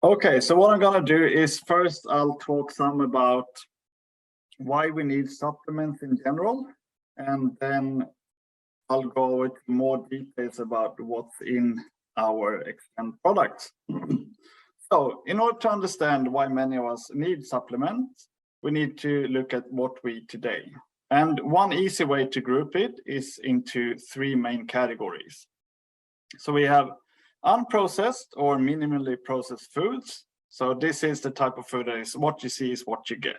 Okay, so what I'm gonna do is first I'll talk some about why we need supplements in general, and then I'll go into more details about what's in our Xtend products. So in order to understand why many of us need supplements, we need to look at what we eat today. And one easy way to group it is into three main categories. So we have unprocessed or minimally processed foods. So this is the type of food that is what you see is what you get.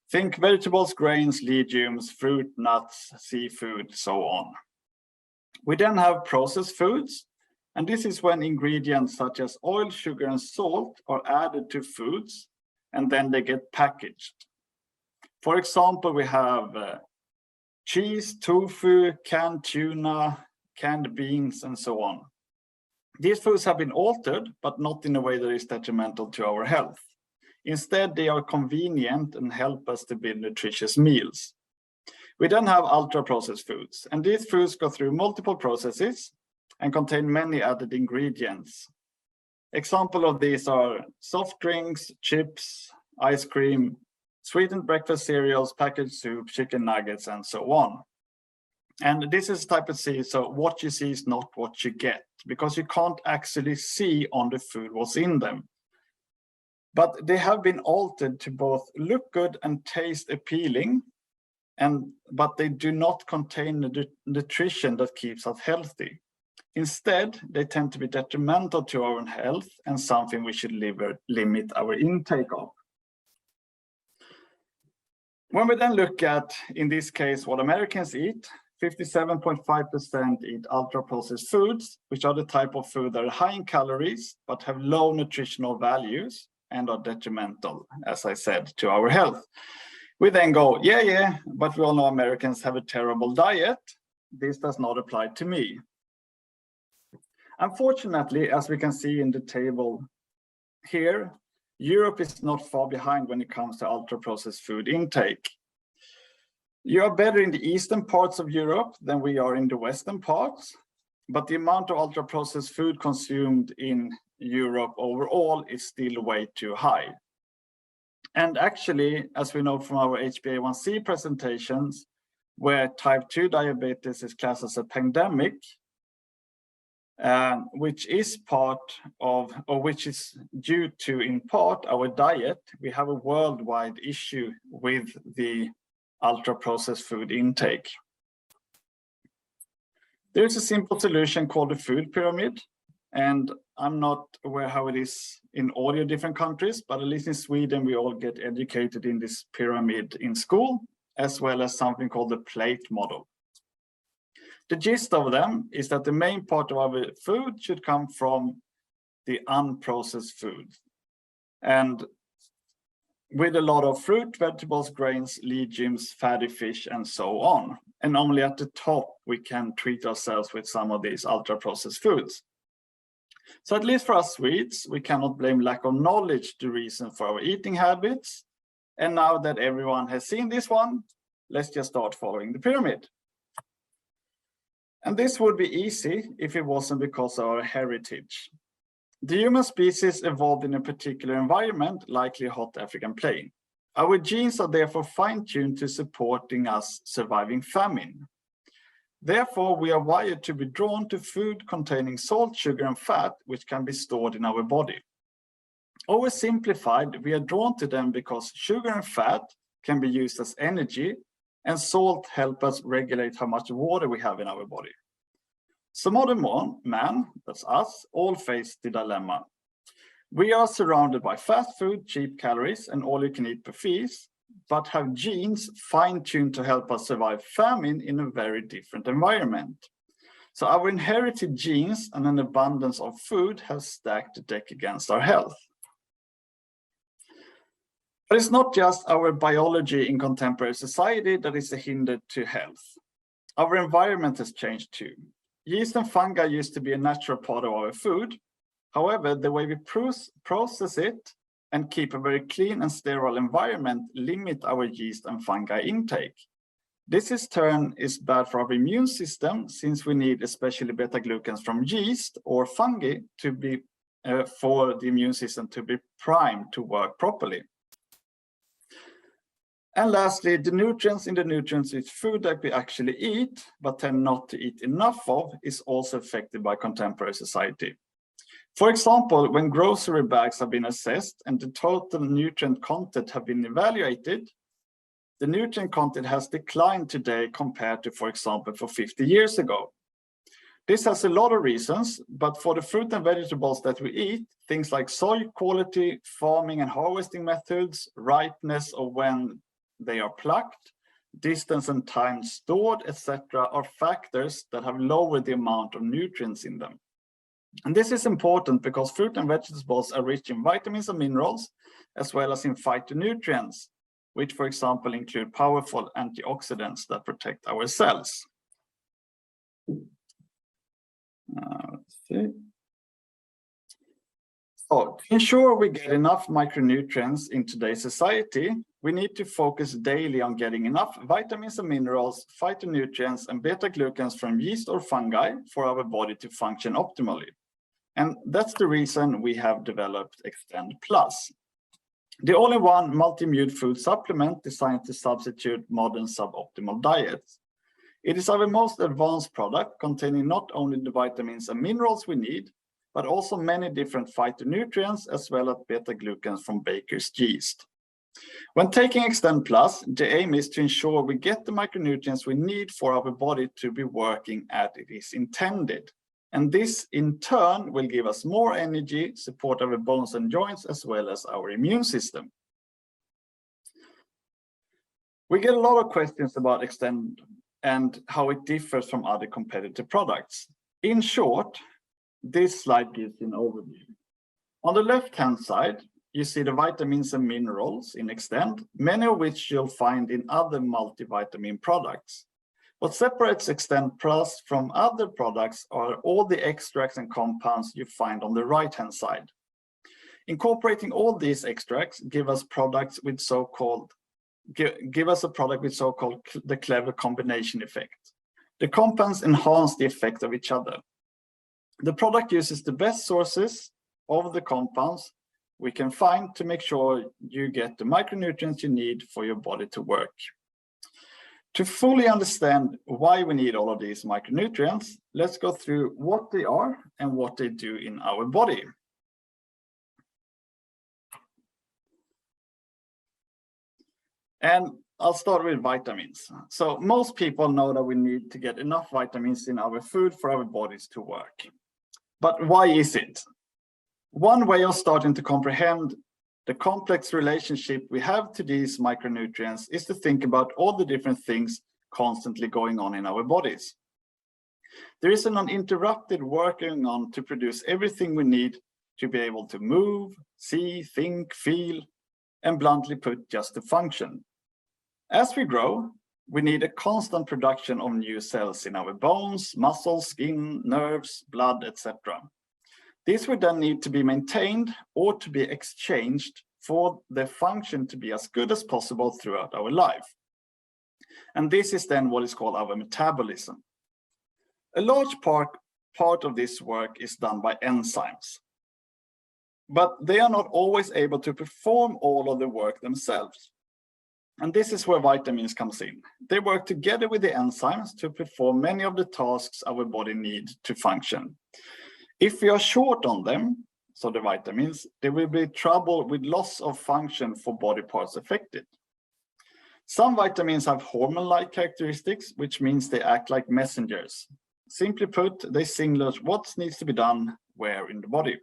Think vegetables, grains, legumes, fruit, nuts, seafood, so on. We then have processed foods, and this is when ingredients such as oil, sugar, and salt are added to foods, and then they get packaged. For example, we have cheese, tofu, canned tuna, canned beans, and so on. These foods have been altered, but not in a way that is detrimental to our health. Instead, they are convenient and help us to build nutritious meals. We then have ultra-processed foods, and these foods go through multiple processes and contain many added ingredients. Examples of these are soft drinks, chips, ice cream, sweetened breakfast cereals, packaged soup, chicken nuggets, and so on. And this is type of C, so what you see is not what you get, because you can't actually see on the food what's in them. But they have been altered to both look good and taste appealing, but they do not contain the nutrition that keeps us healthy. Instead, they tend to be detrimental to our health and something we should limit our intake of. When we then look at, in this case, what Americans eat, 57.5% eat ultra-processed foods, which are the type of food that are high in calories, but have low nutritional values and are detrimental, as I said, to our health. We then go, yeah, but we all know Americans have a terrible diet. This does not apply to me. Unfortunately, as we can see in the table here, Europe is not far behind when it comes to ultra-processed food intake. You are better in the eastern parts of Europe than we are in the western parts, but the amount of ultra-processed food consumed in Europe overall is still way too high. And actually, as we know from our HbA1c presentations, where type 2 diabetes is classed as a pandemic, which is part of, or which is due to, in part, our diet, we have a worldwide issue with the ultra-processed food intake. There's a simple solution called the food pyramid, and I'm not aware how it is in all your different countries, but at least in Sweden, we all get educated in this pyramid in school, as well as something called the plate model. The gist of them is that the main part of our food should come from the unprocessed food, and with a lot of fruit, vegetables, grains, legumes, fatty fish, and so on. And only at the top, we can treat ourselves with some of these ultra-processed foods. So at least for us Swedes, we cannot blame lack of knowledge the reason for our eating habits. And now that everyone has seen this one, let's just start following the pyramid. And this would be easy if it wasn't because of our heritage. The human species evolved in a particular environment, likely a hot African plain. Our genes are therefore fine-tuned to supporting us surviving famine. Therefore, we are wired to be drawn to food containing salt, sugar, and fat, which can be stored in our body. Oversimplified, we are drawn to them because sugar and fat can be used as energy, and salt helps us regulate how much water we have in our body. So modern man, that's us, all face the dilemma. We are surrounded by fast food, cheap calories, and all-you-can-eat buffets, but have genes fine-tuned to help us survive famine in a very different environment. So our inherited genes and an abundance of food have stacked the deck against our health. But it's not just our biology in contemporary society that is a hinder to health. Our environment has changed too. Yeast and fungi used to be a natural part of our food. However, the way we process it and keep a very clean and sterile environment limit our yeast and fungi intake. This in turn is bad for our immune system, since we need especially beta-glucans from yeast or fungi to be for the immune system to be primed to work properly. And lastly, the nutrients in the nutrient-rich food that we actually eat, but tend not to eat enough of, is also affected by contemporary society. For example, when grocery bags have been assessed and the total nutrient content have been evaluated, the nutrient content has declined today compared to, for example, for 50 years ago. This has a lot of reasons, but for the fruit and vegetables that we eat, things like soil quality, farming and harvesting methods, ripeness of when they are plucked, distance and time stored, etc., are factors that have lowered the amount of nutrients in them. And this is important because fruit and vegetables are rich in vitamins and minerals, as well as in phytonutrients, which, for example, include powerful antioxidants that protect our cells. Let's see. So, to ensure we get enough micronutrients in today's society, we need to focus daily on getting enough vitamins and minerals, phytonutrients, and beta-glucans from yeast or fungi for our body to function optimally. And that's the reason we have developed Xtend Plus, the all-in-one multi-immune food supplement designed to substitute modern suboptimal diets. It is our most advanced product, containing not only the vitamins and minerals we need, but also many different phytonutrients, as well as beta-glucans from baker's yeast. When taking Xtend Plus, the aim is to ensure we get the micronutrients we need for our body to be working as it is intended. And this, in turn, will give us more energy, support our bones and joints, as well as our immune system. We get a lot of questions about Xtend and how it differs from other competitive products. In short, this slide gives an overview. On the left-hand side, you see the vitamins and minerals in Xtend, many of which you'll find in other multivitamin products. What separates Xtend Plus from other products are all the extracts and compounds you find on the right-hand side. Incorporating all these extracts give us a product with so-called the clever combination effect. The compounds enhance the effect of each other. The product uses the best sources of the compounds we can find to make sure you get the micronutrients you need for your body to work. To fully understand why we need all of these micronutrients, let's go through what they are and what they do in our body. And I'll start with vitamins. So most people know that we need to get enough vitamins in our food for our bodies to work. But why is it? One way of starting to comprehend the complex relationship we have to these micronutrients is to think about all the different things constantly going on in our bodies. There is an uninterrupted work going on to produce everything we need to be able to move, see, think, feel, and bluntly put, just to function. As we grow, we need a constant production of new cells in our bones, muscles, skin, nerves, blood, etc. These would then need to be maintained or to be exchanged for their function to be as good as possible throughout our life. And this is then what is called our metabolism. A large part of this work is done by enzymes, but they are not always able to perform all of the work themselves. And this is where vitamins comes in. They work together with the enzymes to perform many of the tasks our body needs to function. If we are short on them, so the vitamins, there will be trouble with loss of function for body parts affected. Some vitamins have hormone-like characteristics, which means they act like messengers. Simply put, they signal what needs to be done where in the body.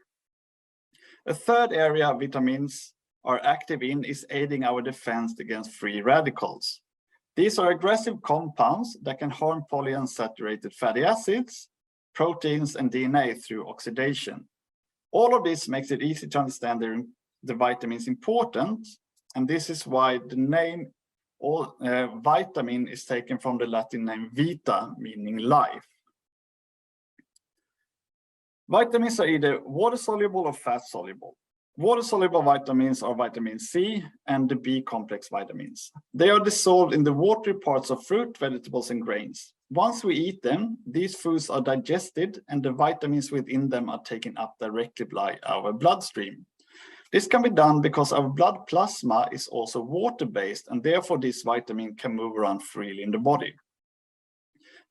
A third area vitamins are active in is aiding our defense against free radicals. These are aggressive compounds that can harm polyunsaturated fatty acids, proteins, and DNA through oxidation. All of this makes it easy to understand the vitamins' importance, and this is why the name vitamin is taken from the Latin name vita, meaning life. Vitamins are either water-soluble or fat-soluble. Water-soluble vitamins are vitamin C and the B-complex vitamins. They are dissolved in the watery parts of fruit, vegetables, and grains. Once we eat them, these foods are digested and the vitamins within them are taken up directly by our bloodstream. This can be done because our blood plasma is also water-based, and therefore this vitamin can move around freely in the body.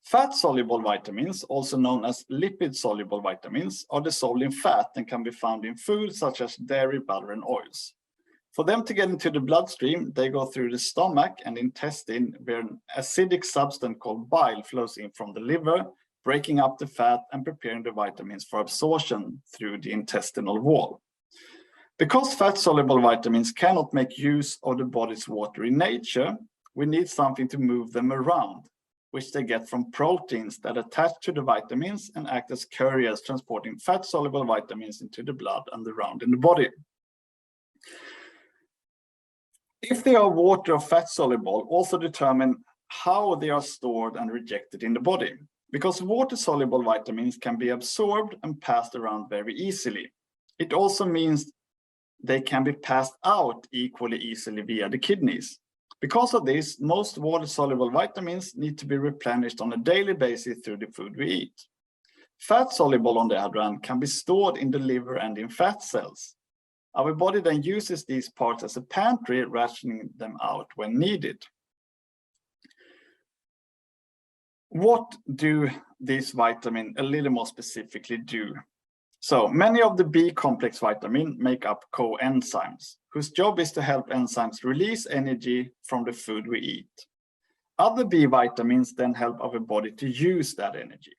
Fat-soluble vitamins, also known as lipid-soluble vitamins, are dissolved in fat and can be found in foods such as dairy, butter, and oils. For them to get into the bloodstream, they go through the stomach and intestine, where an acidic substance called bile flows in from the liver, breaking up the fat and preparing the vitamins for absorption through the intestinal wall. Because fat-soluble vitamins cannot make use of the body's water in nature, we need something to move them around, which they get from proteins that attach to the vitamins and act as couriers transporting fat-soluble vitamins into the blood and around in the body. If they are water or fat-soluble, also determine how they are stored and rejected in the body, because water-soluble vitamins can be absorbed and passed around very easily. It also means they can be passed out equally easily via the kidneys. Because of this, most water-soluble vitamins need to be replenished on a daily basis through the food we eat. Fat-soluble, on the other hand, can be stored in the liver and in fat cells. Our body then uses these parts as a pantry, rationing them out when needed. What do these vitamins a little more specifically do? So many of the B-complex vitamins make up coenzymes, whose job is to help enzymes release energy from the food we eat. Other B vitamins then help our body to use that energy.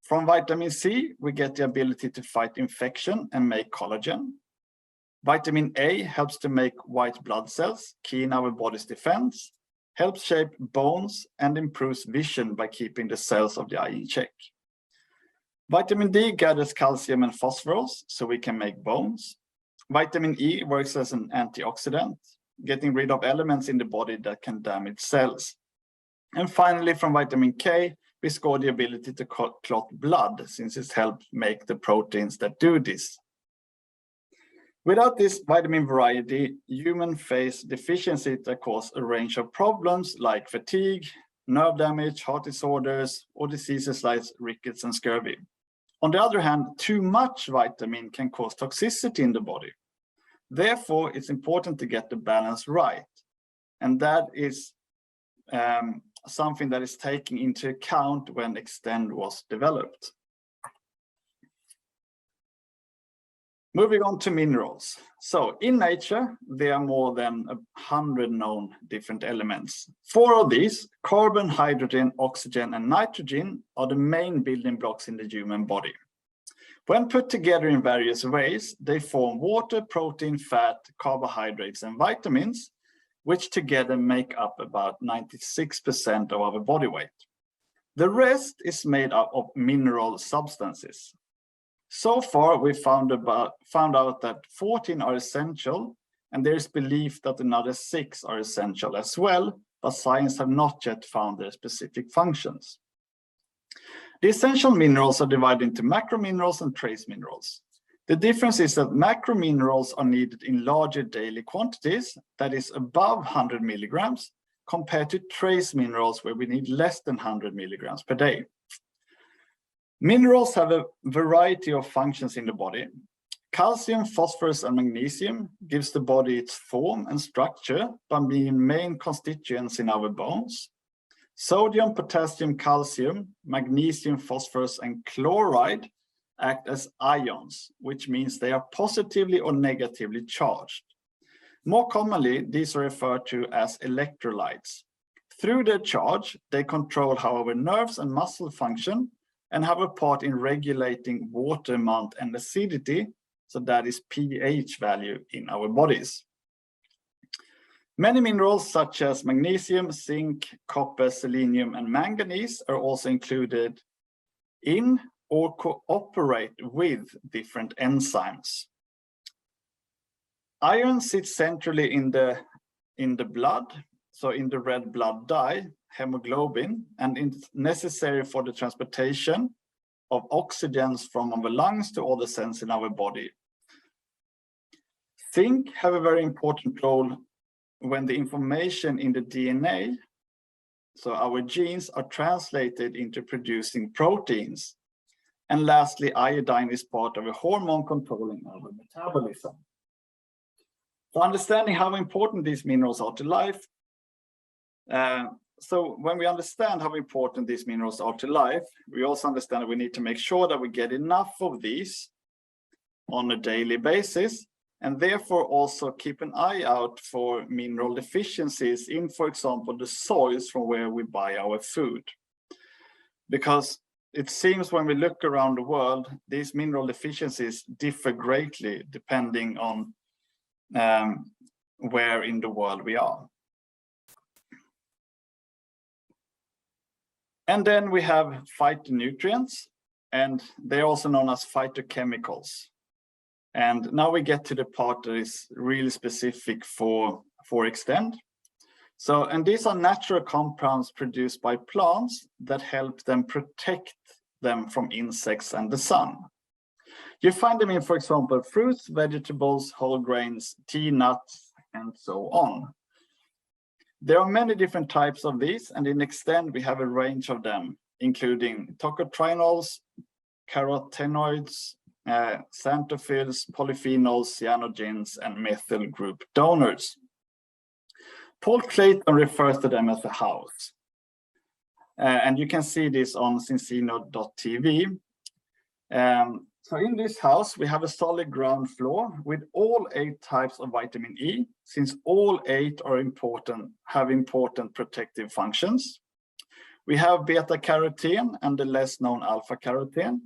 From vitamin C, we get the ability to fight infection and make collagen. Vitamin A helps to make white blood cells, key in our body's defense, helps shape bones, and improves vision by keeping the cells of the eye in check. Vitamin D gathers calcium and phosphorus so we can make bones. Vitamin E works as an antioxidant, getting rid of elements in the body that can damage cells. And finally, from vitamin K, we score the ability to clot blood, since it helps make the proteins that do this. Without this vitamin variety, humans face deficiencies that cause a range of problems like fatigue, nerve damage, heart disorders, or diseases like rickets and scurvy. On the other hand, too much vitamin can cause toxicity in the body. Therefore, it's important to get the balance right. And that is something that is taken into account when Xtendu was developed. Moving on to minerals. So in nature, there are more than 100 known different elements. 4 of these, carbon, hydrogen, oxygen, and nitrogen, are the main building blocks in the human body. When put together in various ways, they form water, protein, fat, carbohydrates, and vitamins, which together make up about 96% of our body weight. The rest is made up of mineral substances. So far, we found out that 14 are essential, and there is belief that another 6 are essential as well, but science have not yet found their specific functions. The essential minerals are divided into macrominerals and trace minerals. The difference is that macrominerals are needed in larger daily quantities, that is above 100 milligrams, compared to trace minerals where we need less than 100 milligrams per day. Minerals have a variety of functions in the body. Calcium, phosphorus, and magnesium gives the body its form and structure by being main constituents in our bones. Sodium, potassium, calcium, magnesium, phosphorus, and chloride act as ions, which means they are positively or negatively charged. More commonly, these are referred to as electrolytes. Through their charge, they control how our nerves and muscle function and have a part in regulating water amount and acidity, so that is pH value in our bodies. Many minerals such as magnesium, zinc, copper, selenium, and manganese are also included in or cooperate with different enzymes. Iron sits centrally in the blood, so in the red blood dye, hemoglobin, and it's necessary for the transportation of oxygens from our lungs to all the cells in our body. Zinc have a very important role when the information in the DNA, so our genes, are translated into producing proteins. And lastly, iodine is part of a hormone controlling our metabolism. So understanding how important these minerals are to life. So when we understand how important these minerals are to life, we also understand that we need to make sure that we get enough of these on a daily basis, and therefore also keep an eye out for mineral deficiencies in, for example, the soils from where we buy our food. Because it seems when we look around the world, these mineral deficiencies differ greatly depending on where in the world we are. And then we have phytonutrients, and they're also known as phytochemicals. And now we get to the part that is really specific for Xtend. So, and these are natural compounds produced by plants that help them protect them from insects and the sun. You find them in, for example, fruits, vegetables, whole grains, tea, nuts, and so on. There are many different types of these, and in Xtend we have a range of them, including tocotrienols, carotenoids, xanthophylls, polyphenols, cyanogens, and methyl group donors. Paul Clayton refers to them as a house. And you can see this on cincino.tv. So in this house, we have a solid ground floor with all 8 types of vitamin E, since all 8 are have important protective functions. We have beta-carotene and the less known alpha-carotene.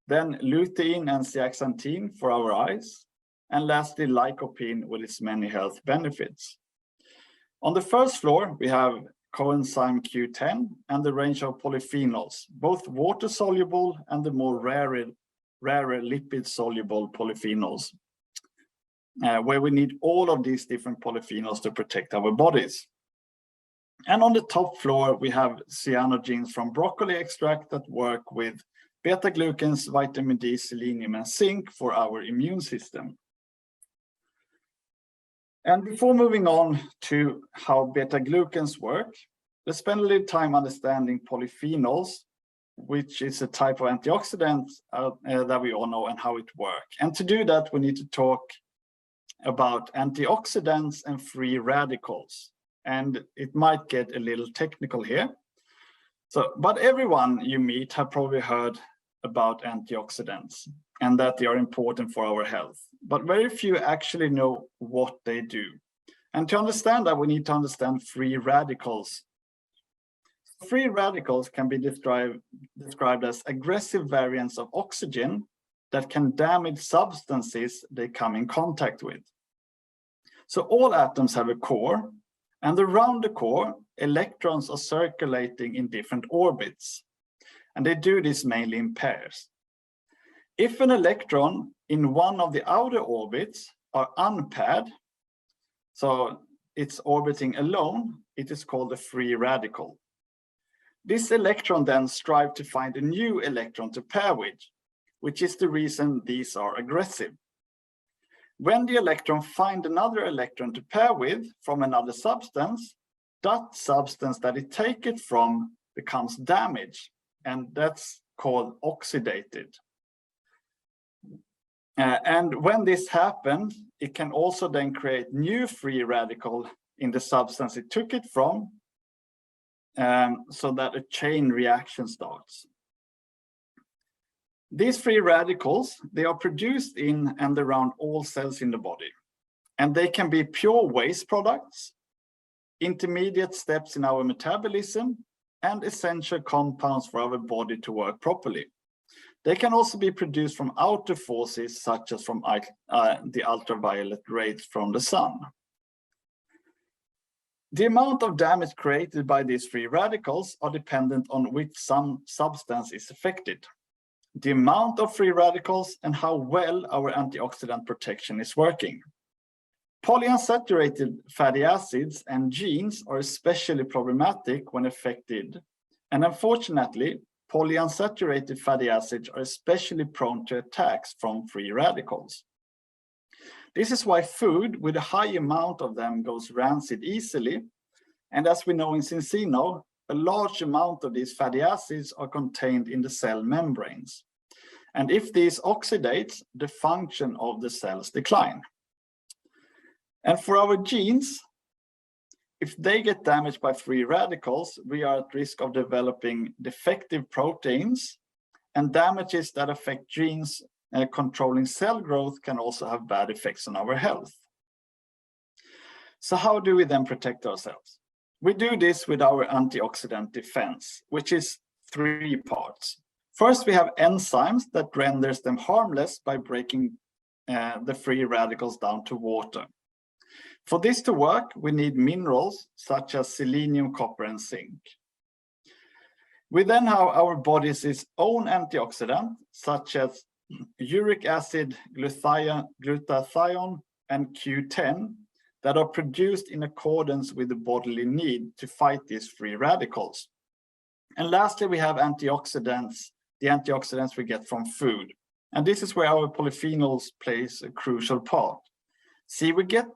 Then lutein and zeaxanthin for our eyes. And lastly, lycopene with its many health benefits. On the first floor, we have coenzyme Q10 and the range of polyphenols, both water-soluble and the more rarer lipid-soluble polyphenols, where we need all of these different polyphenols to protect our bodies. And on the top floor, we have cyanogens from broccoli extract that work with beta-glucans, vitamin D, selenium, and zinc for our immune system. And before moving on to how beta-glucans work, let's spend a little time understanding polyphenols, which is a type of antioxidant that we all know and how it works. And to do that, we need to talk about antioxidants and free radicals. And it might get a little technical here. So, but everyone you meet have probably heard about antioxidants and that they are important for our health. But very few actually know what they do. And to understand that, we need to understand free radicals. Free radicals can be described as aggressive variants of oxygen that can damage substances they come in contact with. So all atoms have a core, and around the core, electrons are circulating in different orbits. And they do this mainly in pairs. If an electron in one of the outer orbits are unpaired, so it's orbiting alone, it is called a free radical. This electron then strives to find a new electron to pair with, which is the reason these are aggressive. When the electron finds another electron to pair with from another substance, that substance that it takes it from becomes damaged, and that's called oxidated. And when this happens, it can also then create new free radical in the substance it took it from, so that a chain reaction starts. These free radicals, they are produced in and around all cells in the body, and they can be pure waste products, intermediate steps in our metabolism, and essential compounds for our body to work properly. They can also be produced from outer forces, such as from the ultraviolet rays from the sun. The amount of damage created by these free radicals are dependent on which substance is affected, the amount of free radicals, and how well our antioxidant protection is working. Polyunsaturated fatty acids and genes are especially problematic when affected, and unfortunately, polyunsaturated fatty acids are especially prone to attacks from free radicals. This is why food with a high amount of them goes rancid easily. And as we know in Cincino, a large amount of these fatty acids are contained in the cell membranes. And if these oxidates, the function of the cells decline. And for our genes, if they get damaged by free radicals, we are at risk of developing defective proteins, and damages that affect genes controlling cell growth can also have bad effects on our health. So how do we then protect ourselves? We do this with our antioxidant defense, which is 3 parts. First, we have enzymes that renders them harmless by breaking the free radicals down to water. For this to work, we need minerals such as selenium, copper, and zinc. We then have our body's own antioxidant, such as uric acid, glutathione, and Q10, that are produced in accordance with the bodily need to fight these free radicals. And lastly, we have antioxidants, the antioxidants we get from food. And this is where our polyphenols plays a crucial part. See, we get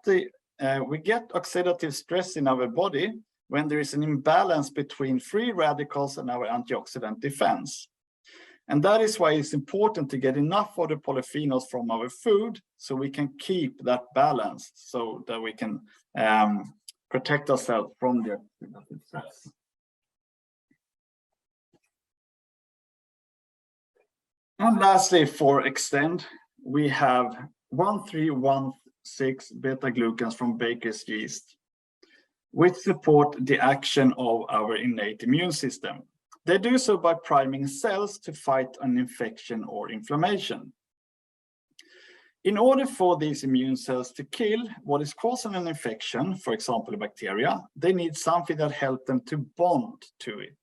oxidative stress in our body when there is an imbalance between free radicals and our antioxidant defense. And that is why it's important to get enough of the polyphenols from our food so we can keep that balance, so that we can protect ourselves from the oxidative stress. And lastly, for Xtend, we have 1316 beta-glucans from baker's yeast, which support the action of our innate immune system. They do so by priming cells to fight an infection or inflammation. In order for these immune cells to kill what is causing an infection, for example, a bacteria, they need something that helps them to bond to it.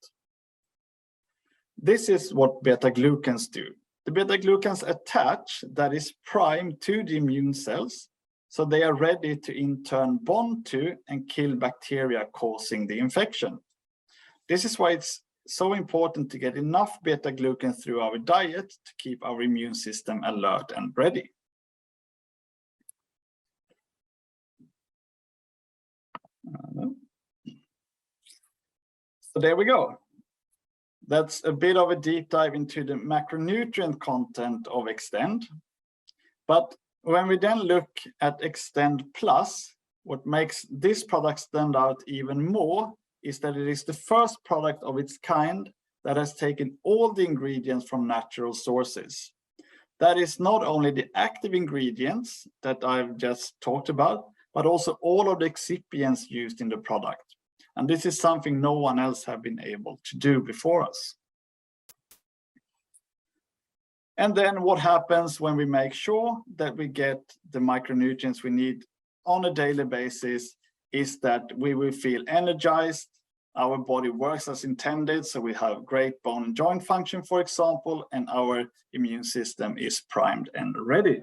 This is what beta-glucans do. The beta-glucans attach, that is primed to the immune cells, so they are ready to in turn bond to and kill bacteria causing the infection. This is why it's so important to get enough beta-glucans through our diet to keep our immune system alert and ready. So there we go. That's a bit of a deep dive into the macronutrient content of Xtend. But when we then look at Xtend Plus, what makes this product stand out even more is that it is the first product of its kind that has taken all the ingredients from natural sources. That is not only the active ingredients that I've just talked about, but also all of the excipients used in the product. And this is something no one else have been able to do before us. And then what happens when we make sure that we get the micronutrients we need on a daily basis is that we will feel energized, our body works as intended, so we have great bone and joint function, for example, and our immune system is primed and ready.